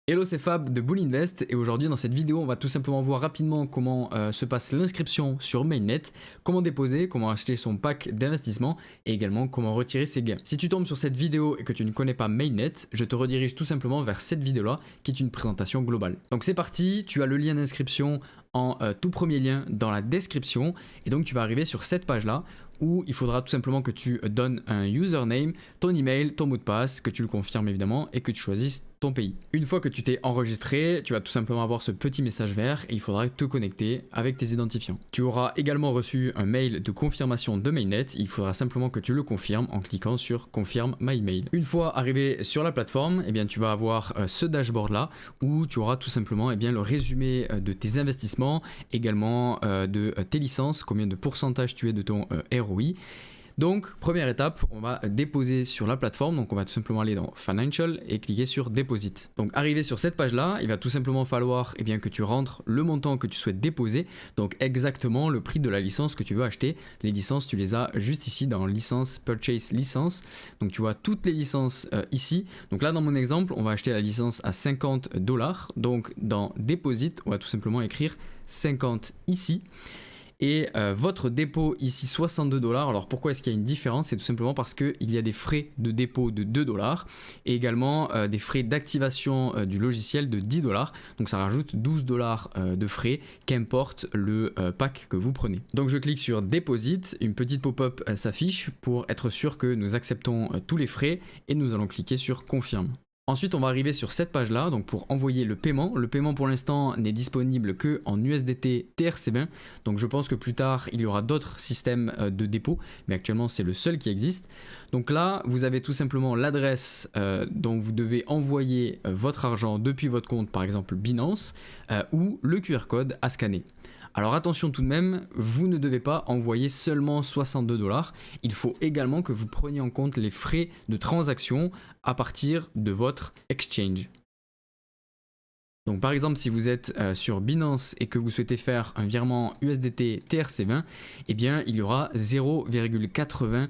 Hello, c'est Fab de Bull Invest et aujourd'hui dans cette vidéo on va tout simplement voir rapidement comment se passe l'inscription sur Mainnet, comment déposer, comment acheter son pack d'investissement et également comment retirer ses gains. Si tu tombes sur cette vidéo et que tu ne connais pas Mainnet, je te redirige tout simplement vers cette vidéo là qui est une présentation globale. Donc c'est parti, tu as le lien d'inscription en tout premier lien dans la description et donc tu vas arriver sur cette page là où il faudra tout simplement que tu donnes un username, ton email, ton mot de passe, que tu le confirmes évidemment et que tu choisisses ton pays. Une fois que tu t'es enregistré, tu vas tout simplement avoir ce petit message vert et il faudra te connecter avec tes identifiants. Tu auras également reçu un mail de confirmation de Mainnet, il faudra simplement que tu le confirmes en cliquant sur Confirm my mail. Une fois arrivé sur la plateforme, eh bien, tu vas avoir ce dashboard là où tu auras tout simplement le résumé de tes investissements, également de tes licences, combien de pourcentage tu es de ton ROI. Donc, première étape, on va déposer sur la plateforme. Donc, on va tout simplement aller dans Financial et cliquer sur Deposit. Donc, arrivé sur cette page-là, il va tout simplement falloir que tu rentres le montant que tu souhaites déposer. Donc, exactement le prix de la licence que tu veux acheter. Les licences, tu les as juste ici dans Licence, Purchase, Licence. Donc, tu vois toutes les licences ici. Donc, là, dans mon exemple, on va acheter la licence à $50. Donc, dans Deposit, on va tout simplement écrire 50 ici. Et votre dépôt ici $62. Alors pourquoi est-ce qu'il y a une différence? C'est tout simplement parce qu'il y a des frais de dépôt de $2 et également des frais d'activation du logiciel de $10. Donc ça rajoute $12 de frais, qu'importe le pack que vous prenez. Donc je clique sur Deposit, une petite pop-up s'affiche pour être sûr que nous acceptons tous les frais et nous allons cliquer sur Confirme. Ensuite, on va arriver sur cette page-là, donc pour envoyer le paiement. Le paiement pour l'instant n'est disponible que en USDT TRC20, donc je pense que plus tard, il y aura d'autres systèmes de dépôt, mais actuellement, c'est le seul qui existe. Donc là, vous avez tout simplement l'adresse dont vous devez envoyer votre argent depuis votre compte, par exemple Binance, ou le QR code à scanner. Alors attention tout de même, vous ne devez pas envoyer seulement $62, il faut également que vous preniez en compte les frais de transaction à partir de votre exchange. Donc par exemple, si vous êtes sur Binance et que vous souhaitez faire un virement USDT TRC20, eh bien il y aura $0,80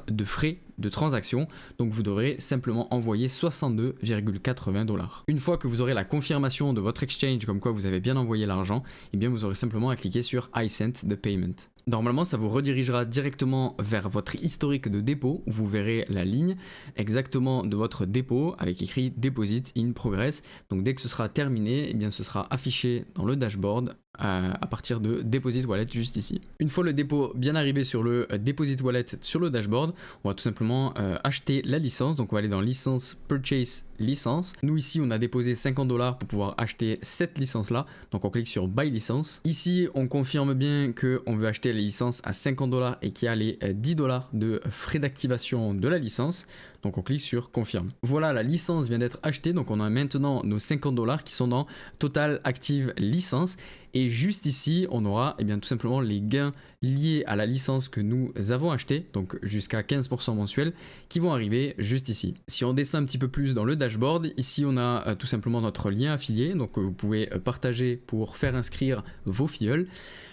de frais de transaction, donc vous devrez simplement envoyer $62,80. Une fois que vous aurez la confirmation de votre exchange comme quoi vous avez bien envoyé l'argent, eh bien vous aurez simplement à cliquer sur I sent the payment. Normalement, ça vous redirigera directement vers votre historique de dépôt où vous verrez la ligne exactement de votre dépôt avec écrit Deposit in Progress. Donc dès que ce sera terminé, eh bien ce sera affiché dans le dashboard à partir de Deposit Wallet juste ici. Une fois le dépôt bien arrivé sur le Deposit Wallet sur le dashboard, on va tout simplement acheter la licence. Donc on va aller dans Licence, Purchase, Licence. Nous ici on a déposé $50 pour pouvoir acheter cette licence là. Donc on clique sur Buy Licence. Ici on confirme bien qu'on veut acheter la licence à $50 et qu'il y a les $10 de frais d'activation de la licence. Donc on clique sur Confirme. Voilà, la licence vient d'être achetée. Donc on a maintenant nos $50 qui sont dans Total Active Licence. Et juste ici, on aura tout simplement les gains liés à la licence que nous avons achetée, donc jusqu'à 15% mensuel, qui vont arriver juste ici. Si on descend un petit peu plus dans le dashboard, ici on a tout simplement notre lien affilié, donc vous pouvez partager pour faire inscrire vos filleuls.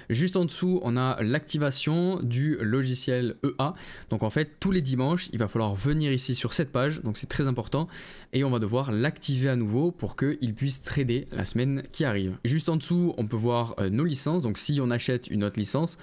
Juste en dessous, on a l'activation du logiciel EA. Donc en fait, tous les dimanches, il va falloir venir ici sur cette page, donc c'est très important, et on va devoir l'activer à nouveau pour qu'il puisse trader la semaine qui arrive. Juste en dessous, on peut voir nos licences. Donc si on achète une autre licence,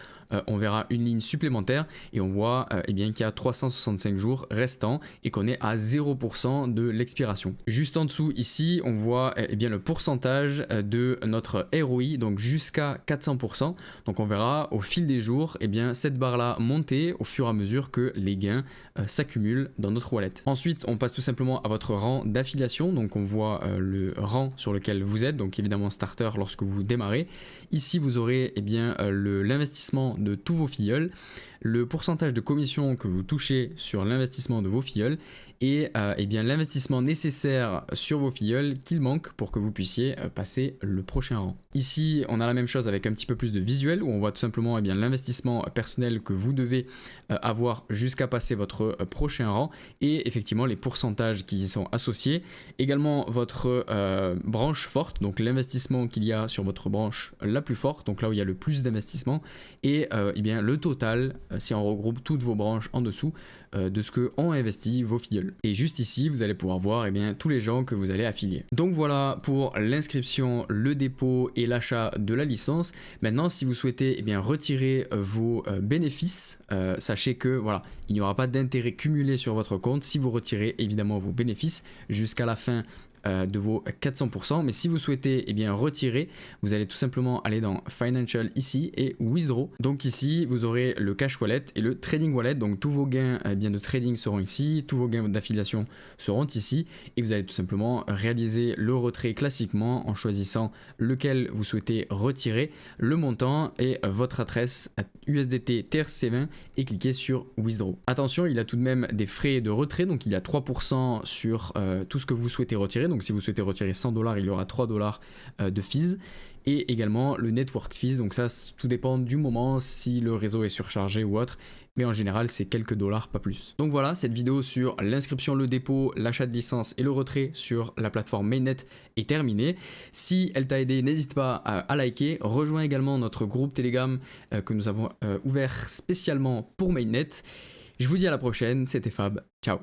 on verra une ligne supplémentaire et on voit qu'il y a 365 jours restants et qu'on est à 0% de l'expiration. Juste en dessous ici, on voit le pourcentage de notre ROI, donc jusqu'à 400%. Donc on verra au fil des jours cette barre là monter au fur et à mesure que les gains s'accumulent dans notre wallet. Ensuite, on passe tout simplement à votre rang d'affiliation. Donc on voit le rang sur lequel vous êtes, donc évidemment starter lorsque vous démarrez. Ici, vous aurez l'investissement de tous vos filleuls, le pourcentage de commission que vous touchez sur l'investissement de vos filleuls et l'investissement nécessaire sur vos filleuls qu'il manque pour que vous puissiez passer le prochain rang. Ici, on a la même chose avec un petit peu plus de visuel où on voit tout simplement l'investissement personnel que vous devez avoir jusqu'à passer votre prochain rang et effectivement les pourcentages qui y sont associés. Également votre branche forte, donc l'investissement qu'il y a sur votre branche la plus forte, donc là où il y a le plus d'investissement et le total si on regroupe toutes vos branches en dessous de ce que ont investi vos filleuls. Et juste ici, vous allez pouvoir voir tous les gens que vous allez affilier. Donc voilà pour l'inscription, le dépôt et l'achat de la licence. Maintenant, si vous souhaitez retirer vos bénéfices, sachez que voilà, il n'y aura pas d'intérêt cumulé sur votre compte si vous retirez évidemment vos bénéfices jusqu'à la fin de vos 400%, mais si vous souhaitez retirer, vous allez tout simplement aller dans Financial ici et Withdraw. Donc ici vous aurez le Cash Wallet et le Trading Wallet, donc tous vos gains de trading seront ici, tous vos gains d'affiliation seront ici, et vous allez tout simplement réaliser le retrait classiquement en choisissant lequel vous souhaitez retirer, le montant et votre adresse USDT TRC20 et cliquez sur Withdraw. Attention, il y a tout de même des frais de retrait, donc il y a 3% sur tout ce que vous souhaitez retirer. Donc si vous souhaitez retirer 100$, il y aura 3$ de fees. Et également le network fees, donc ça tout dépend du moment, si le réseau est surchargé ou autre. Mais en général c'est quelques dollars, pas plus. Donc voilà, cette vidéo sur l'inscription, le dépôt, l'achat de licence et le retrait sur la plateforme Mainnet est terminée. Si elle t'a aidé, n'hésite pas à liker. Rejoins également notre groupe Telegram que nous avons ouvert spécialement pour Mainnet. Je vous dis à la prochaine, c'était Fab, ciao.